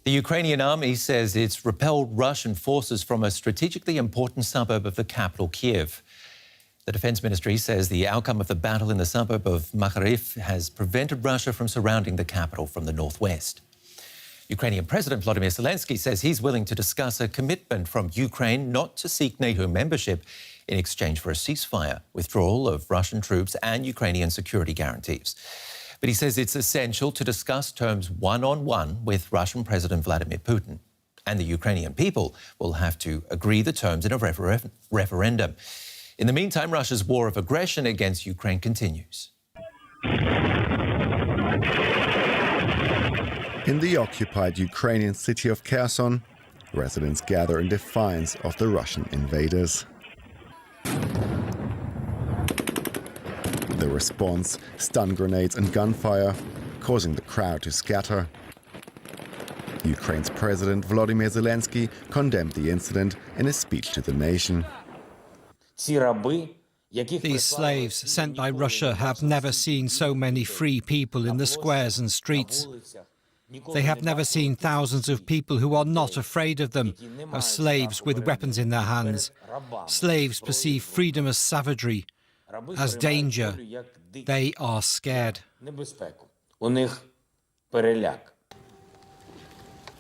The Ukrainian army says it's repelled Russian forces from a strategically important suburb of the capital, Kyiv. The Defence Ministry says the outcome of the battle in the suburb of Makariv has prevented Russia from surrounding the capital from the northwest. Ukrainian President Volodymyr Zelensky says he's willing to discuss a commitment from Ukraine not to seek NATO membership in exchange for a ceasefire, withdrawal of Russian troops and Ukrainian security guarantees. But he says it's essential to discuss terms one-on-one with Russian President Vladimir Putin. And the Ukrainian people will have to agree the terms in a referendum. In the meantime, Russia's war of aggression against Ukraine continues. In the occupied Ukrainian city of Kherson, residents gather in defiance of the Russian invaders. The response, stun grenades and gunfire, causing the crowd to scatter. Ukraine's President Volodymyr Zelensky condemned the incident in a speech to the nation. These slaves sent by Russia have never seen so many free people in the squares and streets. They have never seen thousands of people who are not afraid of them, of slaves with weapons in their hands. Slaves perceive freedom as savagery, as danger. They are scared.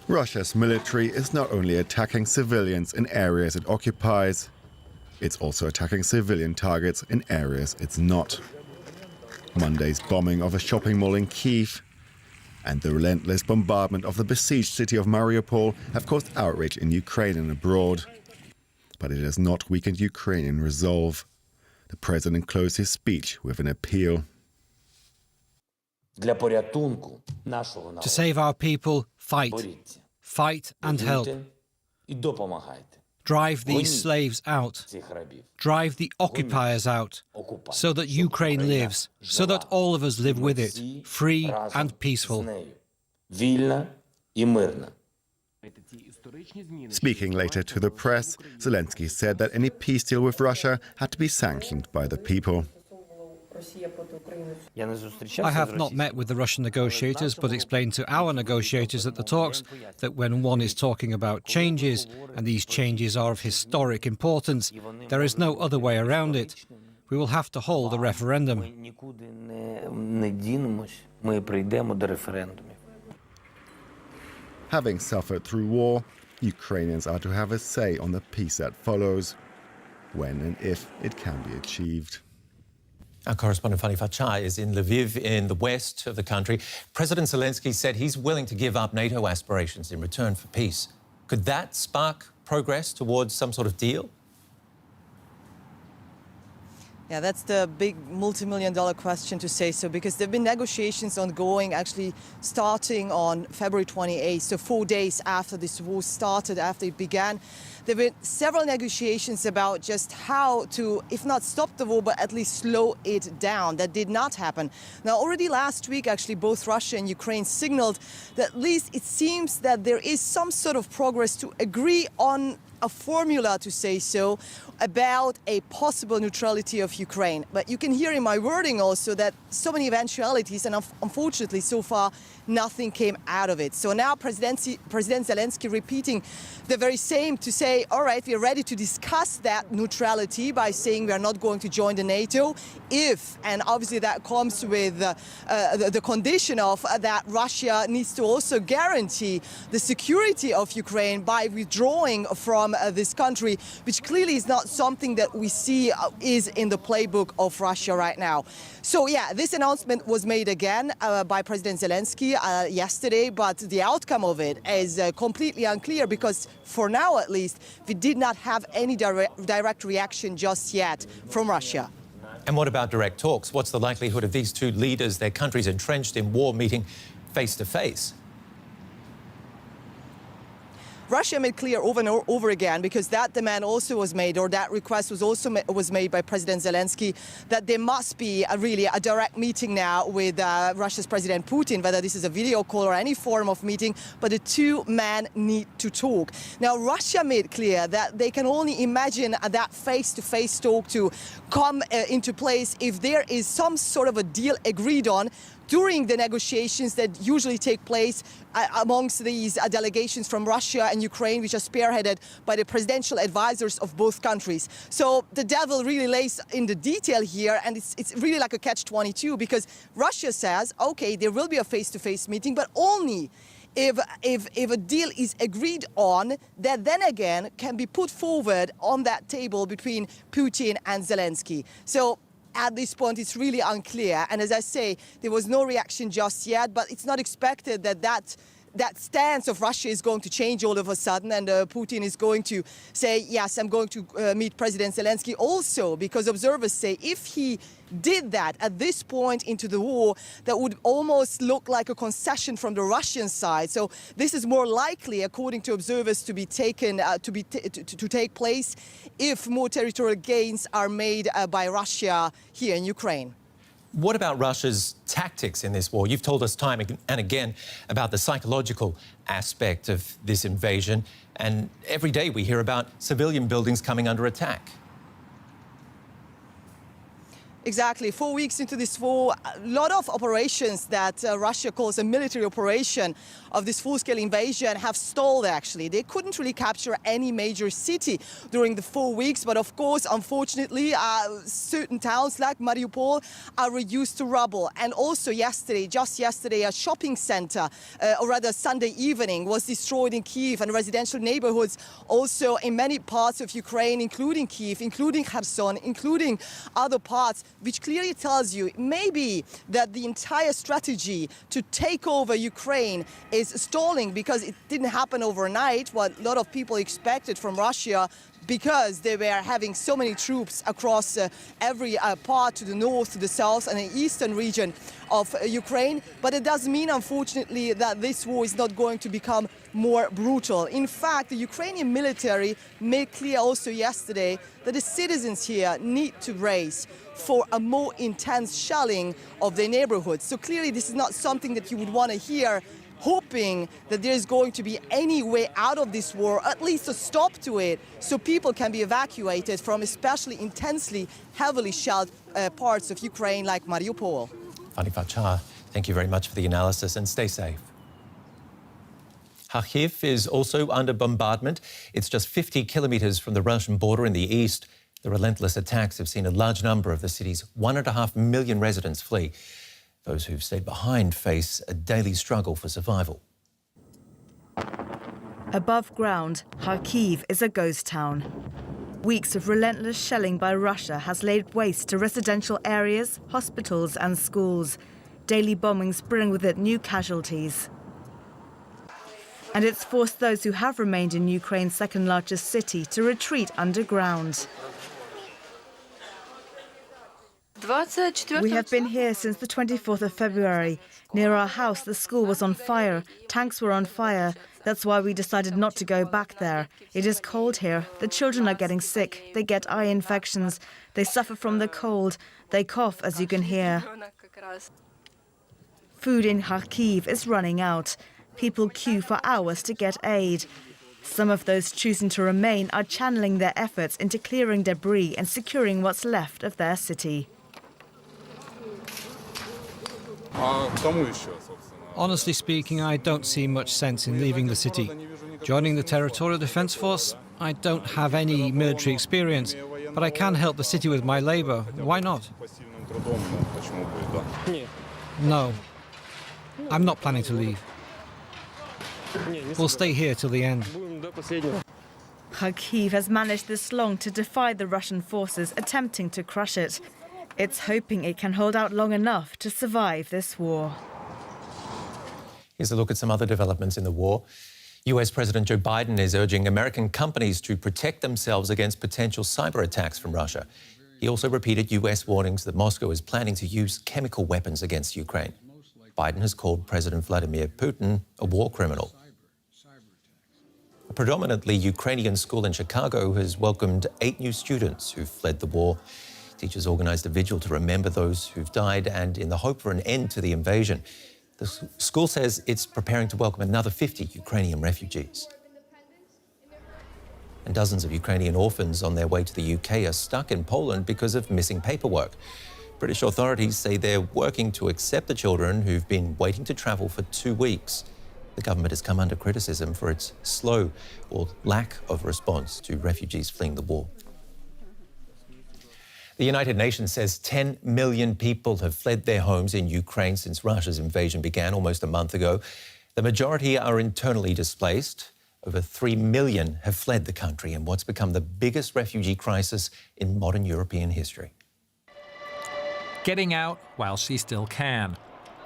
Russia's military is not only attacking civilians in areas it occupies, it's also attacking civilian targets in areas it's not. Monday's bombing of a shopping mall in Kyiv and the relentless bombardment of the besieged city of Mariupol have caused outrage in Ukraine and abroad. But it has not weakened Ukrainian resolve. The president closed his speech with an appeal. To save our people, fight. Fight and help. Drive these slaves out. Drive the occupiers out, so that Ukraine lives, so that all of us live with it, free and peaceful. Speaking later to the press, Zelensky said that any peace deal with Russia had to be sanctioned by the people. I have not met with the Russian negotiators, but explained to our negotiators at the talks that when one is talking about changes, and these changes are of historic importance, there is no other way around it. We will have to hold a referendum. Having suffered through war, Ukrainians are to have a say on the peace that follows, when and if it can be achieved. Our correspondent Fanny Fachai is in Lviv in the west of the country. President Zelensky said he's willing to give up NATO aspirations in return for peace. Could that spark progress towards some sort of deal? Yeah, that's the big multi-million-dollar question, to say so, because there have been negotiations ongoing, actually starting on February 28th, so 4 days after this war started, after it began. There have been several negotiations about just how to, if not stop the war, but at least slow it down. That did not happen. Now, already last week, actually, both Russia and Ukraine signaled that at least it seems that there is some sort of progress to agree on a formula, to say so, about a possible neutrality of Ukraine. But you can hear in my wording also that so many eventualities, and unfortunately so far nothing came out of it. So now President Zelensky repeating the very same, to say, all right, we are ready to discuss that neutrality by saying we are not going to join the NATO if, and obviously that comes with the condition of that Russia needs to also guarantee the security of Ukraine by withdrawing from this country, which clearly is not something that we see is in the playbook of Russia right now. So yeah, this announcement was made again by President Zelensky yesterday, but the outcome of it is completely unclear, because for now at least we did not have any direct reaction just yet from Russia. And what about direct talks? What's the likelihood of these two leaders, their countries entrenched in war, meeting face to face? Russia made clear over and over again, because that demand also was made, or that request was also made by President Zelensky, that there must be really a direct meeting now with Russia's President Putin, whether this is a video call or any form of meeting, but the two men need to talk. Now, Russia made clear that they can only imagine that face-to-face talk to come into place if there is some sort of a deal agreed on during the negotiations that usually take place amongst these delegations from Russia and Ukraine, which are spearheaded by the presidential advisors of both countries. So the devil really lays in the detail here, and it's really like a catch-22, because Russia says, okay, there will be a face-to-face meeting, but only if a deal is agreed on, that then again can be put forward on that table between Putin and Zelensky. So at this point, it's really unclear. And as I say, there was no reaction just yet, but it's not expected that stance of Russia is going to change all of a sudden, and Putin is going to say, yes, I'm going to meet President Zelensky also, because observers say if he did that at this point into the war, that would almost look like a concession from the Russian side. So this is more likely, according to observers, to be taken to take place if more territorial gains are made by Russia here in Ukraine. What about Russia's tactics in this war? You've told us time and again about the psychological aspect of this invasion, and every day we hear about civilian buildings coming under attack. Exactly. 4 weeks into this war, a lot of operations that Russia calls a military operation of this full-scale invasion have stalled, actually. They couldn't really capture any major city during the 4 weeks, but of course, unfortunately, certain towns like Mariupol are reduced to rubble. And also yesterday, just yesterday, a shopping center, or rather Sunday evening, was destroyed in Kyiv, and residential neighborhoods also in many parts of Ukraine, including Kyiv, including Kherson, including other parts, which clearly tells you maybe that the entire strategy to take over Ukraine is stalling, because it didn't happen overnight, what a lot of people expected from Russia, because they were having so many troops across every part, to the north, to the south, and the eastern region of Ukraine. But it does mean, unfortunately, that this war is not going to become more brutal. In fact, the Ukrainian military made clear also yesterday that the citizens here need to brace for a more intense shelling of their neighborhoods. So clearly this is not something that you would want to hear, hoping that there is going to be any way out of this war, at least a stop to it, so people can be evacuated from especially intensely, heavily shelled parts of Ukraine like Mariupol. Fanny Fachar, thank you very much for the analysis, and stay safe. Kyiv is also under bombardment. It's just 50 kilometres from the Russian border in the east. The relentless attacks have seen a large number of the city's 1.5 million residents flee. Those who've stayed behind face a daily struggle for survival. Above ground, Kyiv is a ghost town. Weeks of relentless shelling by Russia has laid waste to residential areas, hospitals and schools. Daily bombings bring with it new casualties. And it's forced those who have remained in Ukraine's second-largest city to retreat underground. We have been here since the 24th of February. Near our house, the school was on fire. Tanks were on fire. That's why we decided not to go back there. It is cold here. The children are getting sick. They get eye infections. They suffer from the cold. They cough, as you can hear. Food in Kyiv is running out. People queue for hours to get aid. Some of those choosing to remain are channeling their efforts into clearing debris and securing what's left of their city. Honestly speaking, I don't see much sense in leaving the city. Joining the Territorial Defence Force, I don't have any military experience, but I can help the city with my labour. Why not? No, I'm not planning to leave. We'll stay here till the end. Kyiv has managed this long to defy the Russian forces attempting to crush it. It's hoping it can hold out long enough to survive this war. Here's a look at some other developments in the war. US President Joe Biden is urging American companies to protect themselves against potential cyber attacks from Russia. He also repeated US warnings that Moscow is planning to use chemical weapons against Ukraine. Biden has called President Vladimir Putin a war criminal. A predominantly Ukrainian school in Chicago has welcomed 8 new students who've fled the war. Teachers organised a vigil to remember those who've died and in the hope for an end to the invasion. The school says it's preparing to welcome another 50 Ukrainian refugees. And dozens of Ukrainian orphans on their way to the UK are stuck in Poland because of missing paperwork. British authorities say they're working to accept the children who've been waiting to travel for 2 weeks. The government has come under criticism for its slow or lack of response to refugees fleeing the war. The United Nations says 10 million people have fled their homes in Ukraine since Russia's invasion began almost a month ago. The majority are internally displaced. Over 3 million have fled the country in what's become the biggest refugee crisis in modern European history. Getting out while she still can.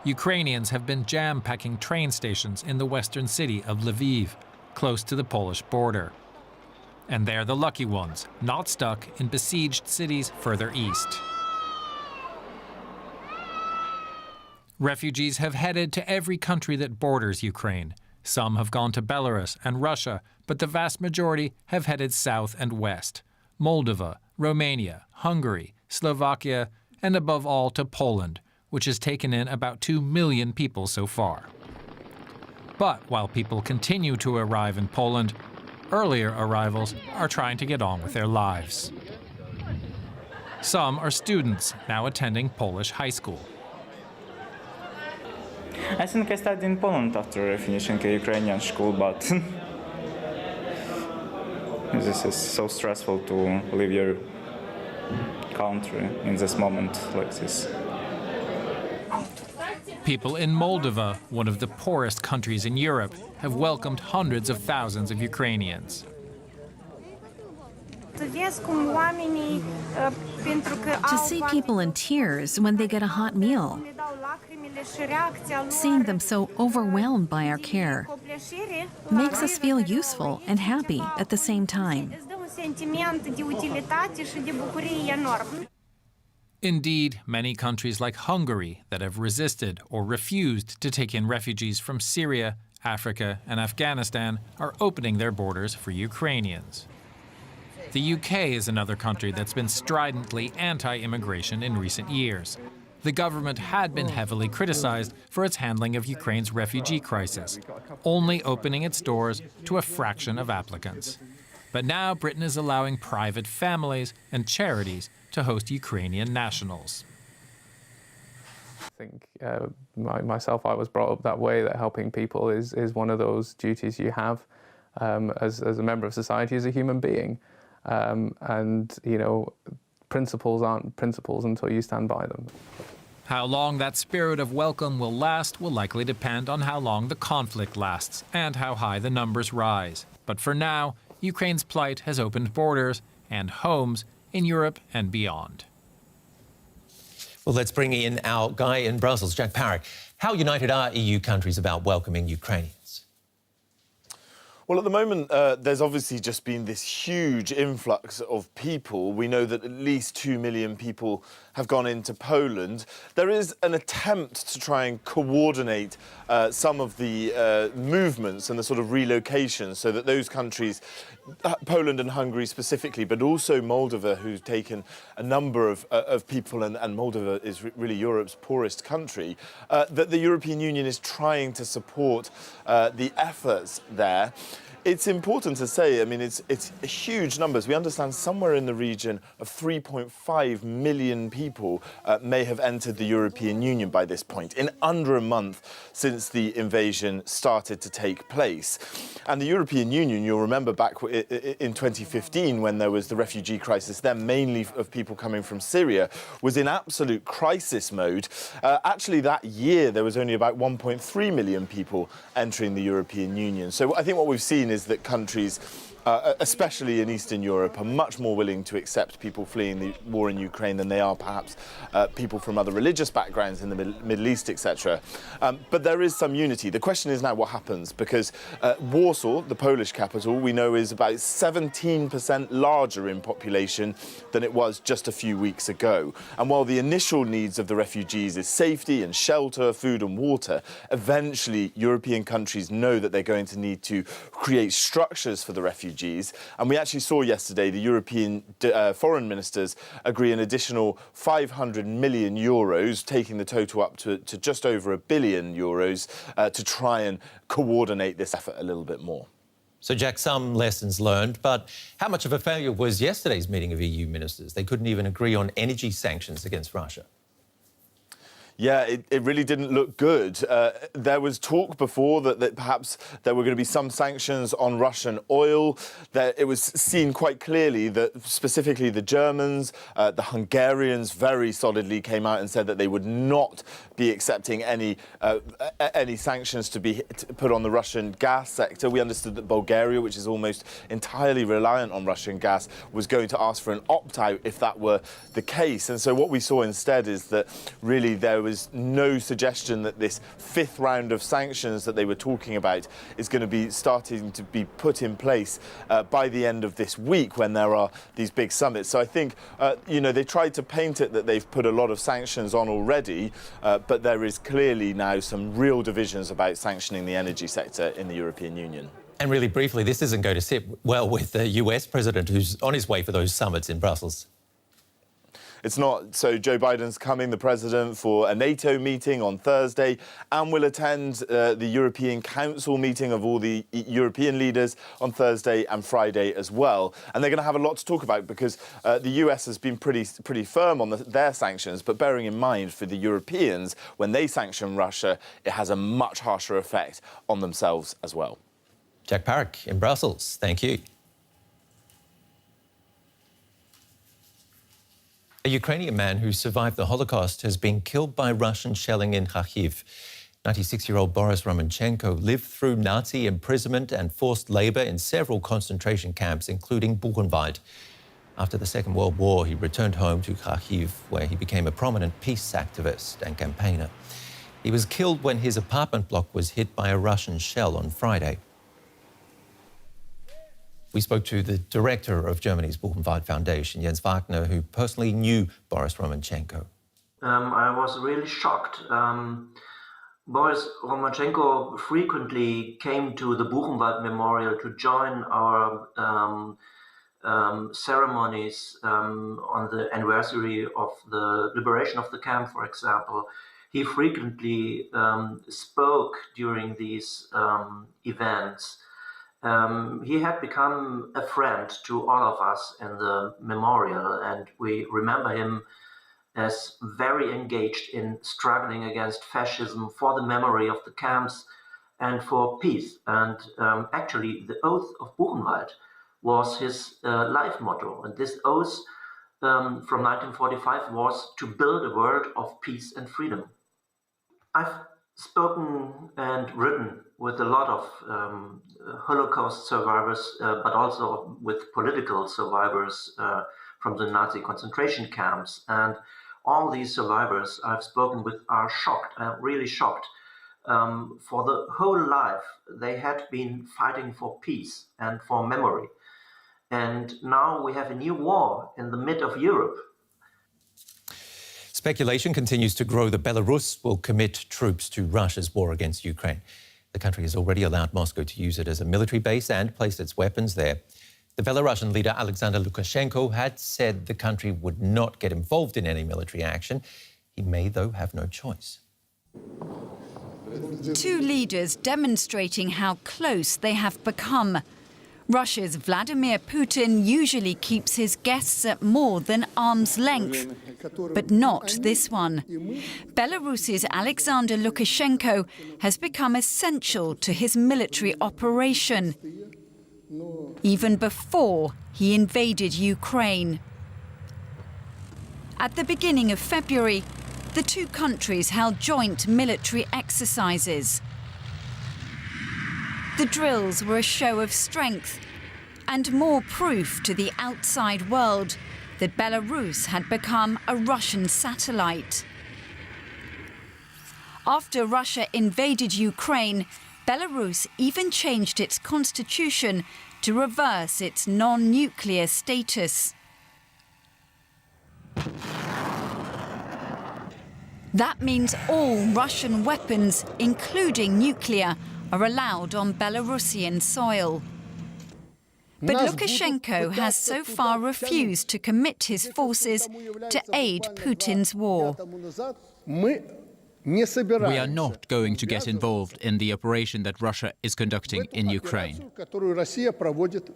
Ukrainians have been jam-packing train stations in the western city of Lviv, close to the Polish border. And they're the lucky ones, not stuck in besieged cities further east. Refugees have headed to every country that borders Ukraine. Some have gone to Belarus and Russia, but the vast majority have headed south and west. Moldova, Romania, Hungary, Slovakia, and above all to Poland, which has taken in about 2 million people so far. But while people continue to arrive in Poland, earlier arrivals are trying to get on with their lives. Some are students now attending Polish high school. I think I studied in Poland after finishing a Ukrainian school, but this is so stressful to leave your country in this moment like this. People in Moldova, one of the poorest countries in Europe, have welcomed hundreds of thousands of Ukrainians. To see people in tears when they get a hot meal, seeing them so overwhelmed by our care, makes us feel useful and happy at the same time. Indeed, many countries like Hungary that have resisted or refused to take in refugees from Syria, Africa, and Afghanistan are opening their borders for Ukrainians. The UK is another country that's been stridently anti-immigration in recent years. The government had been heavily criticized for its handling of Ukraine's refugee crisis, only opening its doors to a fraction of applicants. But now Britain is allowing private families and charities to host Ukrainian nationals. I think myself, I was brought up that way, that helping people is one of those duties you have as a member of society, as a human being. And, you know, principles aren't principles until you stand by them. How long that spirit of welcome will last will likely depend on how long the conflict lasts and how high the numbers rise. But for now, Ukraine's plight has opened borders and homes in Europe and beyond. Well, let's bring in our guy in Brussels, Jack Parrack. How united are EU countries about welcoming Ukrainians? Well, at the moment, there's obviously just been this huge influx of people. We know that at least 2 million people have gone into Poland. There is an attempt to try and coordinate some of the movements and the sort of relocations so that those countries, Poland and Hungary specifically, but also Moldova, who's taken a number of people, and Moldova is really Europe's poorest country, that the European Union is trying to support the efforts there. It's important to say, I mean, it's huge numbers. We understand somewhere in the region of 3.5 million people may have entered the European Union by this point, in under a month since the invasion started to take place. And the European Union, you'll remember back in 2015 when there was the refugee crisis, then mainly of people coming from Syria, was in absolute crisis mode. Actually, that year, there was only about 1.3 million people entering the European Union. So I think what we've seen is that countries, especially in Eastern Europe, are much more willing to accept people fleeing the war in Ukraine than they are perhaps people from other religious backgrounds in the Middle East, etc. But there is some unity. The question is now what happens, because Warsaw, the Polish capital, we know is about 17% larger in population than it was just a few weeks ago. And while the initial needs of the refugees is safety and shelter, food and water, eventually European countries know that they're going to need to create structures for the refugees. And we actually saw yesterday the European foreign ministers agree an additional 500 million euros, taking the total up to just over €1 billion to try and coordinate this effort a little bit more. So, Jack, some lessons learned, but how much of a failure was yesterday's meeting of EU ministers? They couldn't even agree on energy sanctions against Russia. Yeah, it really didn't look good. There was talk before that perhaps there were going to be some sanctions on Russian oil. It was seen quite clearly that specifically the Germans, the Hungarians very solidly came out and said that they would not be accepting any sanctions to be put on the Russian gas sector. We understood that Bulgaria, which is almost entirely reliant on Russian gas, was going to ask for an opt-out if that were the case. And so what we saw instead is that really there was no suggestion that this fifth round of sanctions that they were talking about is going to be starting to be put in place by the end of this week when there are these big summits. So I think, they tried to paint it that they've put a lot of sanctions on already, but there is clearly now some real divisions about sanctioning the energy sector in the European Union. And really briefly, this isn't going to sit well with the US president who's on his way for those summits in Brussels. It's not. So Joe Biden's coming, the president, for a NATO meeting on Thursday and will attend the European Council meeting of all the European leaders on Thursday and Friday as well. And they're going to have a lot to talk about because the US has been pretty firm on their sanctions. But bearing in mind, for the Europeans, when they sanction Russia, it has a much harsher effect on themselves as well. Jack Parrick in Brussels. Thank you. A Ukrainian man who survived the Holocaust has been killed by Russian shelling in Kyiv. 96-year-old Boris Romanchenko lived through Nazi imprisonment and forced labour in several concentration camps, including Buchenwald. After the Second World War, he returned home to Kyiv, where he became a prominent peace activist and campaigner. He was killed when his apartment block was hit by a Russian shell on Friday. We spoke to the director of Germany's Buchenwald Foundation, Jens Wagner, who personally knew Boris Romanchenko. I was really shocked. Boris Romanchenko frequently came to the Buchenwald Memorial to join our ceremonies on the anniversary of the liberation of the camp, for example. He frequently spoke during these events. He had become a friend to all of us in the memorial, and we remember him as very engaged in struggling against fascism, for the memory of the camps and for peace. And actually, the oath of Buchenwald was his life motto. And this oath from 1945 was to build a world of peace and freedom. I've spoken and written with a lot of Holocaust survivors, but also with political survivors from the Nazi concentration camps. And all these survivors I've spoken with are shocked, really shocked. For the whole life, they had been fighting for peace and for memory. And now we have a new war in the mid of Europe. Speculation continues to grow that Belarus will commit troops to Russia's war against Ukraine. The country has already allowed Moscow to use it as a military base and placed its weapons there. The Belarusian leader Alexander Lukashenko had said the country would not get involved in any military action. He may, though, have no choice. Two leaders demonstrating how close they have become. Russia's Vladimir Putin usually keeps his guests at more than arm's length, but not this one. Belarus's Alexander Lukashenko has become essential to his military operation, even before he invaded Ukraine. At the beginning of February, the two countries held joint military exercises. The drills were a show of strength and more proof to the outside world that Belarus had become a Russian satellite. After Russia invaded Ukraine, Belarus even changed its constitution to reverse its non-nuclear status. That means all Russian weapons, including nuclear, are allowed on Belarusian soil. But Lukashenko has so far refused to commit his forces to aid Putin's war. We are not going to get involved in the operation that Russia is conducting in Ukraine.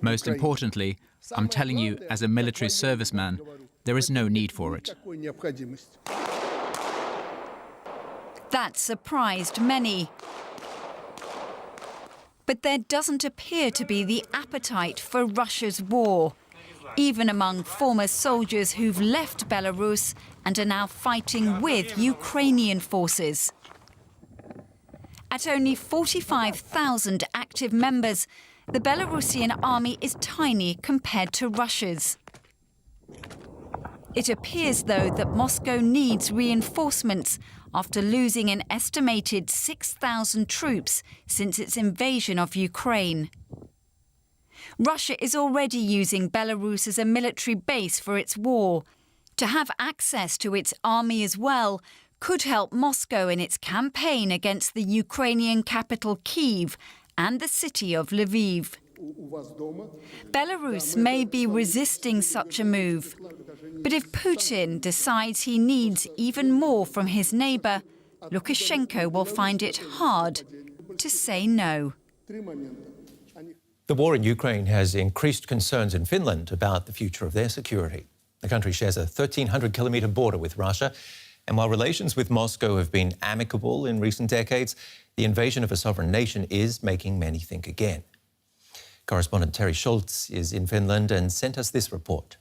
Most importantly, I'm telling you, as a military serviceman, there is no need for it. That surprised many. But there doesn't appear to be the appetite for Russia's war, even among former soldiers who've left Belarus and are now fighting with Ukrainian forces. At only 45,000 active members, the Belarusian army is tiny compared to Russia's. It appears, though, that Moscow needs reinforcements after losing an estimated 6,000 troops since its invasion of Ukraine. Russia is already using Belarus as a military base for its war. To have access to its army as well could help Moscow in its campaign against the Ukrainian capital Kyiv and the city of Lviv. Belarus may be resisting such a move, but if Putin decides he needs even more from his neighbour, Lukashenko will find it hard to say no. The war in Ukraine has increased concerns in Finland about the future of their security. The country shares a 1,300-kilometre border with Russia, and while relations with Moscow have been amicable in recent decades, the invasion of a sovereign nation is making many think again. Correspondent Terry Schultz is in Finland and sent us this report.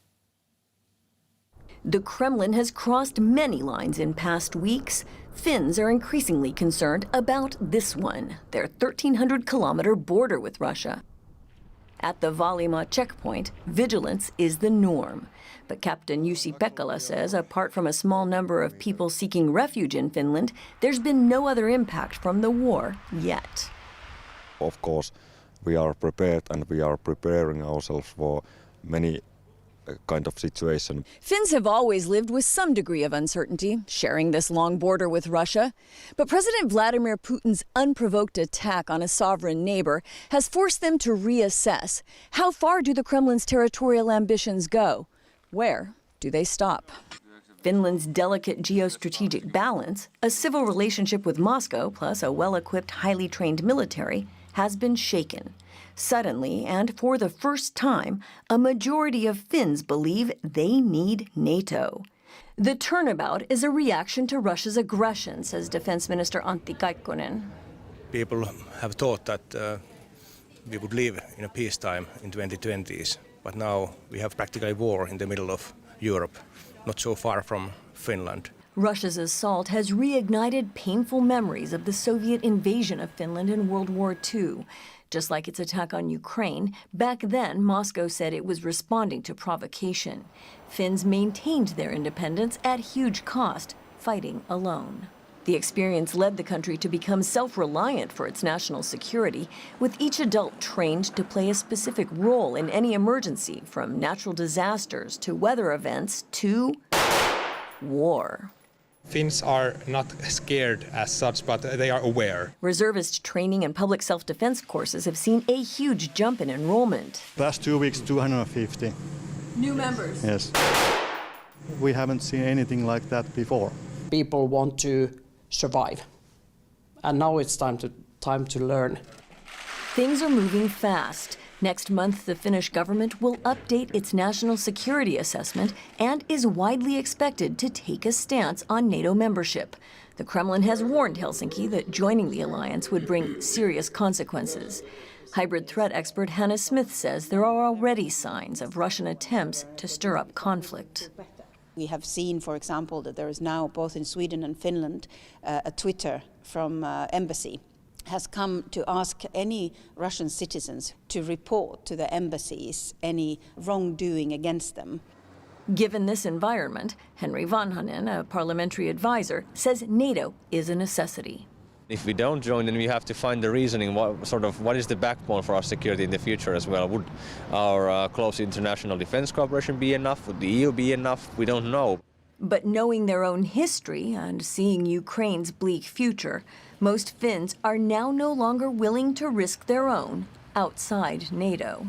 The Kremlin has crossed many lines in past weeks. Finns are increasingly concerned about this one, their 1,300-kilometre border with Russia. At the Vaalimaa checkpoint, vigilance is the norm. But Captain Jussi Pekkala says apart from a small number of people seeking refuge in Finland, there's been no other impact from the war yet. Of course, we are prepared and we are preparing ourselves for many kind of situation. Finns have always lived with some degree of uncertainty, sharing this long border with Russia. But President Vladimir Putin's unprovoked attack on a sovereign neighbor has forced them to reassess. How far do the Kremlin's territorial ambitions go? Where do they stop? Finland's delicate geostrategic balance, a civil relationship with Moscow plus a well-equipped, highly trained military, has been shaken. Suddenly, and for the first time, a majority of Finns believe they need NATO. The turnabout is a reaction to Russia's aggression, says Defense Minister Antti Kaikkonen. People have thought that we would live in a peacetime in 2020s, but now we have practically war in the middle of Europe, not so far from Finland. Russia's assault has reignited painful memories of the Soviet invasion of Finland in World War II. Just like its attack on Ukraine, back then Moscow said it was responding to provocation. Finns maintained their independence at huge cost, fighting alone. The experience led the country to become self-reliant for its national security, with each adult trained to play a specific role in any emergency, from natural disasters to weather events to war. Finns are not scared as such, but they are aware. Reservist training and public self-defense courses have seen a huge jump in enrollment. Last 2 weeks, 250. New members? Yes. We haven't seen anything like that before. People want to survive, and now it's time to learn. Things are moving fast. Next month, the Finnish government will update its national security assessment and is widely expected to take a stance on NATO membership. The Kremlin has warned Helsinki that joining the alliance would bring serious consequences. Hybrid threat expert Hannah Smith says there are already signs of Russian attempts to stir up conflict. We have seen, for example, that there is now, both in Sweden and Finland, a Twitter from embassy has come to ask any Russian citizens to report to the embassies any wrongdoing against them. Given this environment, Henry Vanhanen, a parliamentary advisor, says NATO is a necessity. If we don't join, then we have to find the reasoning, what is the backbone for our security in the future as well. Would our close international defense cooperation be enough? Would the EU be enough? We don't know. But knowing their own history and seeing Ukraine's bleak future, most Finns are now no longer willing to risk their own outside NATO.